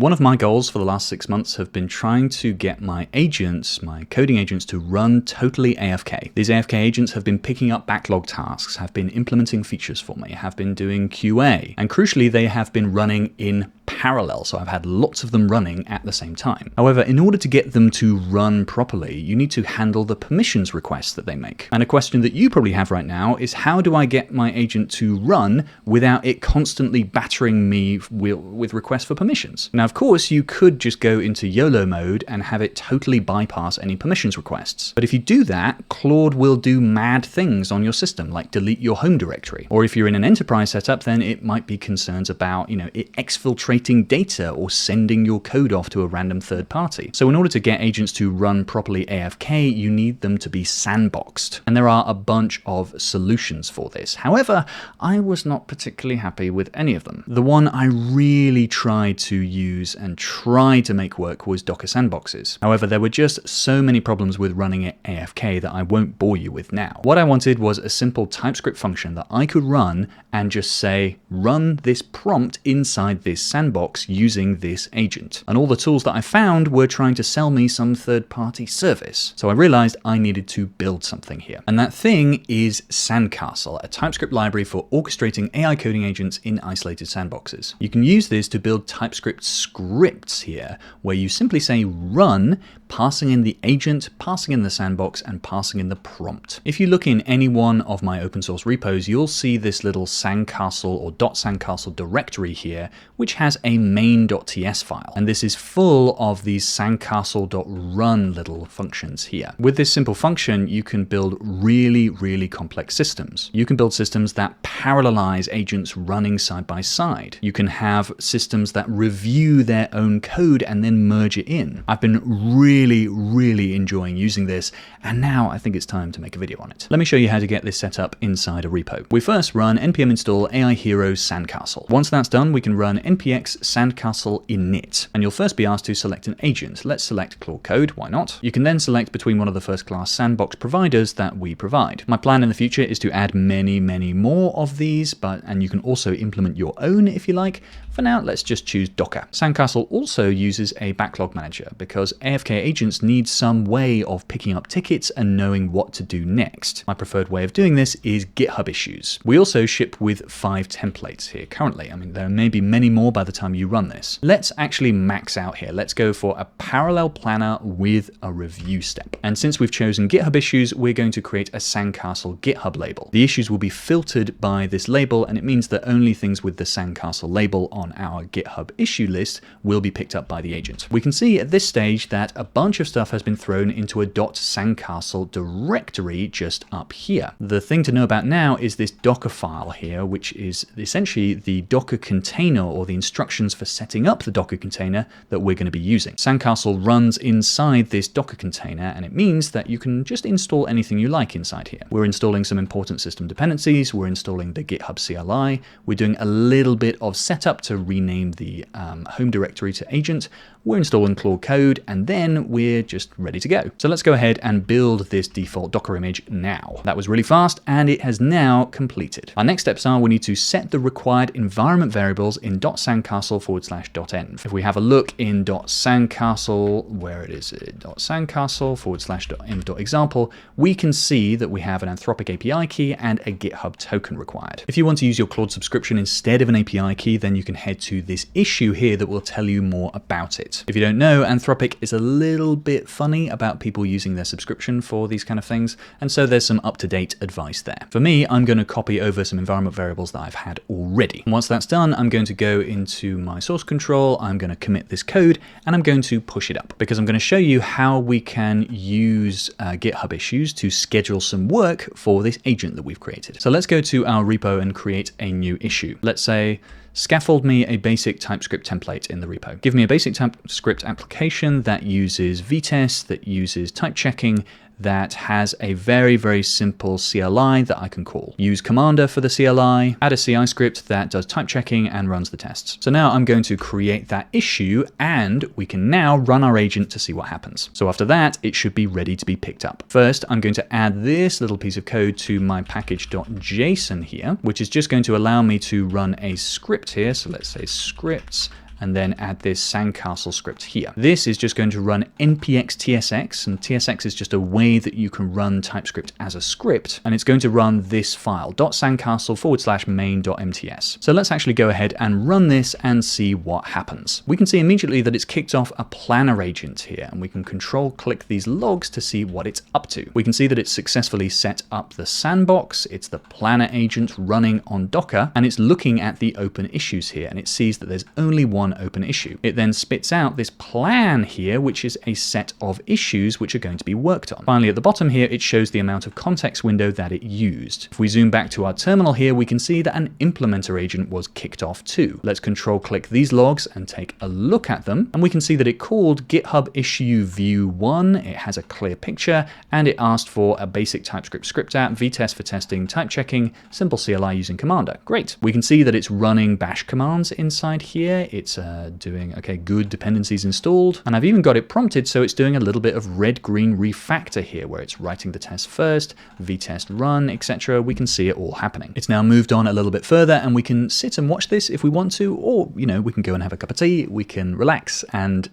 One of my goals for the last 6 months have been trying to get my agents, my coding agents, to run totally AFK. These AFK agents have been picking up backlog tasks, have been implementing features for me, have been doing QA, and crucially, they have been running in parallel, so I've had lots of them running at the same time. However, in order to get them to run properly, you need to handle the permissions requests that they make. And a question that you probably have right now is, how do I get my agent to run without it constantly battering me with requests for permissions? Now, of course, you could just go into YOLO mode and have it totally bypass any permissions requests. But if you do that, Claude will do mad things on your system, like delete your home directory. Or if you're in an enterprise setup, then it might be concerns about, it exfiltrating data or sending your code off to a random third party. So in order to get agents to run properly AFK, you need them to be sandboxed. And there are a bunch of solutions for this. However, I was not particularly happy with any of them. The one I really tried to use and try to make work was Docker sandboxes. However, there were just so many problems with running it AFK that I won't bore you with now. What I wanted was a simple TypeScript function that I could run and just say, run this prompt inside this sandbox using this agent. And all the tools that I found were trying to sell me some third-party service. So I realized I needed to build something here. And that thing is Sandcastle, a TypeScript library for orchestrating AI coding agents in isolated sandboxes. You can use this to build TypeScript scripts here, where you simply say run, passing in the agent, passing in the sandbox, and passing in the prompt. If you look in any one of my open source repos, you'll see this little Sandcastle or .sandcastle directory here, which has a main.ts file. And this is full of these sandcastle.run little functions here. With this simple function, you can build really, really complex systems. You can build systems that parallelize agents running side by side. You can have systems that review their own code and then merge it in. I've been really enjoying using this, and now I think it's time to make a video on it. Let me show you how to get this set up inside a repo. We first run npm install AI hero Sandcastle. Once that's done, we can run npx sandcastle init, and you'll first be asked to select an agent. Let's select Claude Code, why not? You can then select between one of the first class sandbox providers that we provide. My plan in the future is to add many more of these, and you can also implement your own if you like. For now, let's just choose Docker. Sandcastle also uses a backlog manager because AFK agents need some way of picking up tickets and knowing what to do next. My preferred way of doing this is GitHub issues. We also ship with 5 templates here currently. I mean, there may be many more by the time you run this. Let's actually max out here. Let's go for a parallel planner with a review step. And since we've chosen GitHub issues, we're going to create a Sandcastle GitHub label. The issues will be filtered by this label, and it means that only things with the Sandcastle label on our GitHub issue list will be picked up by the agent. We can see at this stage that a bunch of stuff has been thrown into a .sandcastle directory just up here. The thing to know about now is this Docker file here, which is essentially the Docker container or the instructions for setting up the Docker container that we're going to be using. Sandcastle runs inside this Docker container, and it means that you can just install anything you like inside here. We're installing some important system dependencies, we're installing the GitHub CLI, we're doing a little bit of setup to rename the home directory to agent, we're installing Claude Code, and then we're just ready to go. So let's go ahead and build this default Docker image now. That was really fast, and it has now completed. Our next steps are we need to set the required environment variables in .sandcastle/.env. If we have a look in .sandcastle, where it is, .sandcastle/.env.example, we can see that we have an Anthropic API key and a GitHub token required. If you want to use your Claude subscription instead of an API key, then you can head to this issue here that will tell you more about it. If you don't know, Anthropic is a little bit funny about people using their subscription for these kind of things, and so there's some up-to-date advice there. For me, I'm going to copy over some environment variables that I've had already. Once that's done, I'm going to go into my source control, I'm going to commit this code, and I'm going to push it up, because I'm going to show you how we can use GitHub issues to schedule some work for this agent that we've created. So let's go to our repo and create a new issue. Let's say, scaffold me a basic TypeScript template in the repo. Give me a basic TypeScript application that uses VTest, that uses type checking, that has a very simple CLI that I can call. Use Commander for the CLI, add a CI script that does type checking and runs the tests. So now I'm going to create that issue, and we can now run our agent to see what happens. So after that, it should be ready to be picked up. First, I'm going to add this little piece of code to my package.json here, which is just going to allow me to run a script here. So let's say scripts, and then add this Sandcastle script here. This is just going to run npx tsx, and tsx is just a way that you can run TypeScript as a script, and it's going to run this file, .sandcastle/main.mts. So let's actually go ahead and run this and see what happens. We can see immediately that it's kicked off a planner agent here, and we can control click these logs to see what it's up to. We can see that it's successfully set up the sandbox, it's the planner agent running on Docker, and it's looking at the open issues here, and it sees that there's only one open issue. It then spits out this plan here, which is a set of issues which are going to be worked on. Finally, at the bottom here, it shows the amount of context window that it used. If we zoom back to our terminal here, we can see that an implementer agent was kicked off too. Let's control click these logs and take a look at them, and we can see that it called GitHub issue view 1. It has a clear picture, and it asked for a basic TypeScript script app, vtest for testing, type checking, simple CLI using Commander. Great. We can see that it's running bash commands inside here. It's doing, okay, good dependencies installed. And I've even got it prompted, so it's doing a little bit of red-green refactor here, where it's writing the test first, vtest run, etc. We can see it all happening. It's now moved on a little bit further, and we can sit and watch this if we want to, or, you know, we can go and have a cup of tea, we can relax, and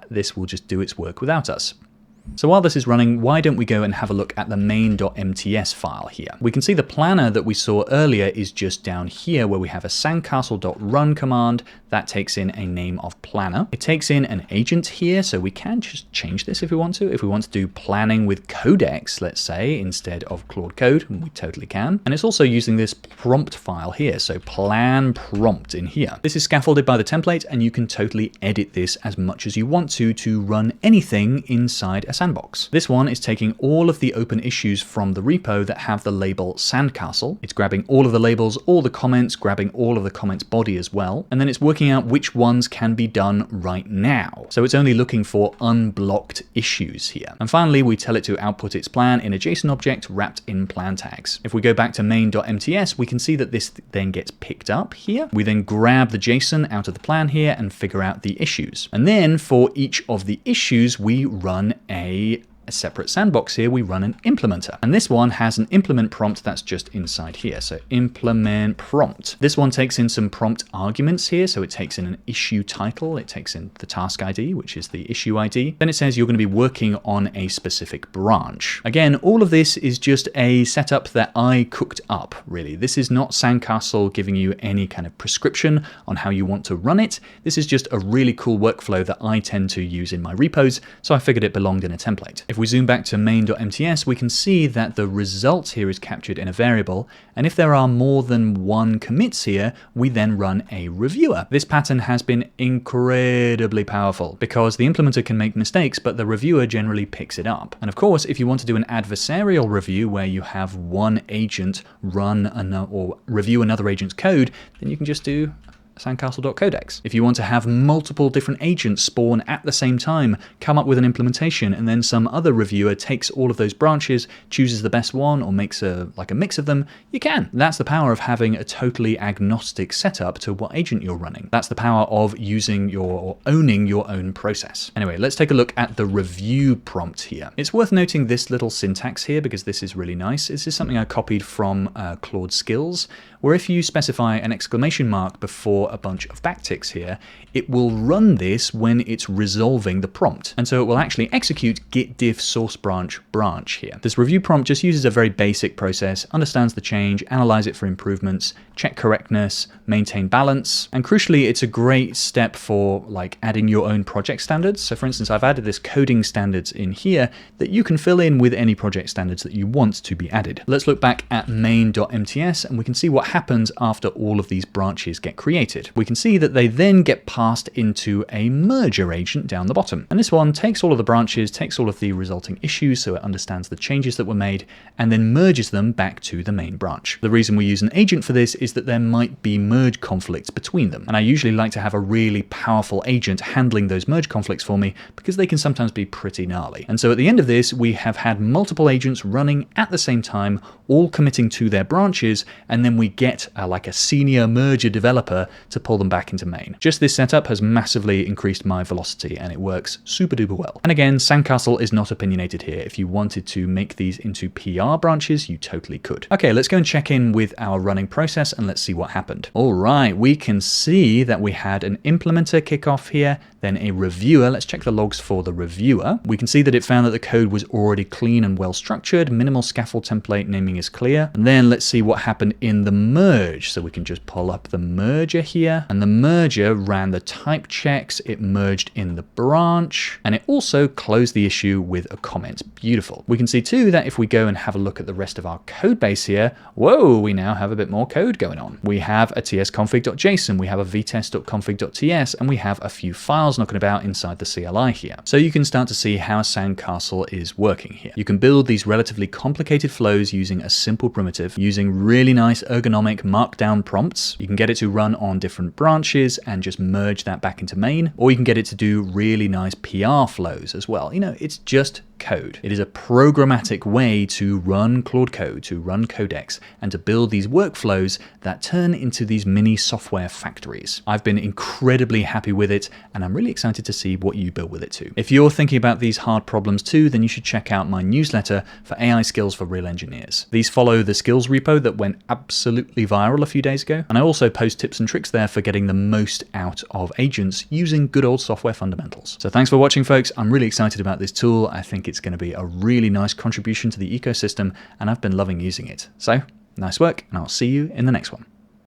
this will just do its work without us. So while this is running, why don't we go and have a look at the main.mts file here. We can see the planner that we saw earlier is just down here, where we have a sandcastle.run command that takes in a name of planner. It takes in an agent here, so we can just change this if we want to. If we want to do planning with codex, let's say, instead of Claude Code, we totally can. And it's also using this prompt file here, so plan prompt in here. This is scaffolded by the template, and you can totally edit this as much as you want to run anything inside a sandbox. This one is taking all of the open issues from the repo that have the label Sandcastle. It's grabbing all of the labels, all the comments, grabbing all of the comments body as well, and then it's working out which ones can be done right now. So it's only looking for unblocked issues here. And finally, we tell it to output its plan in a JSON object wrapped in plan tags. If we go back to main.mts, we can see that this then gets picked up here. We then grab the JSON out of the plan here and figure out the issues. And then for each of the issues, we run a separate sandbox here, we run an implementer. And this one has an implement prompt that's just inside here. So implement prompt. This one takes in some prompt arguments here. So it takes in an issue title. It takes in the task ID, which is the issue ID. Then it says you're going to be working on a specific branch. Again, all of this is just a setup that I cooked up, really. This is not Sandcastle giving you any kind of prescription on how you want to run it. This is just a really cool workflow that I tend to use in my repos. So I figured it belonged in a template. If we zoom back to main.mts, we can see that the result here is captured in a variable, and if there are more than one commits here, we then run a reviewer. This pattern has been incredibly powerful because the implementer can make mistakes, but the reviewer generally picks it up. And of course, if you want to do an adversarial review where you have one agent run or review another agent's code, then you can just do sandcastle.codex. If you want to have multiple different agents spawn at the same time, come up with an implementation, and then some other reviewer takes all of those branches, chooses the best one, or makes a mix of them, you can. That's the power of having a totally agnostic setup to what agent you're running. That's the power of using or owning your own process. Anyway, let's take a look at the review prompt here. It's worth noting this little syntax here because this is really nice. This is something I copied from Claude Skills, where if you specify an exclamation mark before a bunch of backticks here, it will run this when it's resolving the prompt. And so it will actually execute git diff source branch here. This review prompt just uses a very basic process, understands the change, analyze it for improvements, check correctness, maintain balance. And crucially, it's a great step for like adding your own project standards. So for instance, I've added this coding standards in here that you can fill in with any project standards that you want to be added. Let's look back at main.mts and we can see what happens after all of these branches get created. We can see that they then get passed into a merger agent down the bottom. And this one takes all of the branches, takes all of the resulting issues, so it understands the changes that were made, and then merges them back to the main branch. The reason we use an agent for this is that there might be merge conflicts between them. And I usually like to have a really powerful agent handling those merge conflicts for me because they can sometimes be pretty gnarly. And so at the end of this, we have had multiple agents running at the same time, all committing to their branches, and then we get like a senior merger developer to pull them back into main. Just this setup has massively increased my velocity and it works super duper well. And again, Sandcastle is not opinionated here. If you wanted to make these into PR branches, you totally could. Okay, let's go and check in with our running process and let's see what happened. All right, we can see that we had an implementer kickoff here, then a reviewer. Let's check the logs for the reviewer. We can see that it found that the code was already clean and well structured, minimal scaffold template naming is clear. And then let's see what happened in the merge. So we can just pull up the merger here, and the merger ran the type checks, it merged in the branch, and it also closed the issue with a comment. Beautiful. We can see too that if we go and have a look at the rest of our code base here, whoa, we now have a bit more code going on. We have a tsconfig.json, we have a vtest.config.ts, and we have a few files knocking about inside the CLI here. So you can start to see how Sandcastle is working here. You can build these relatively complicated flows using a simple primitive, using really nice ergonomic markdown prompts. You can get it to run on different branches and just merge that back into main, or you can get it to do really nice PR flows as well. You know, it's just code. It is a programmatic way to run Claude Code, to run codecs, and to build these workflows that turn into these mini software factories. I've been incredibly happy with it, and I'm really excited to see what you build with it too. If you're thinking about these hard problems too, then you should check out my newsletter for AI skills for real engineers. These follow the skills repo that went absolutely viral a few days ago, and I also post tips and tricks there for getting the most out of agents using good old software fundamentals. So thanks for watching, folks. I'm really excited about this tool. I think it's going to be a really nice contribution to the ecosystem, and I've been loving using it. So nice work, and I'll see you in the next one.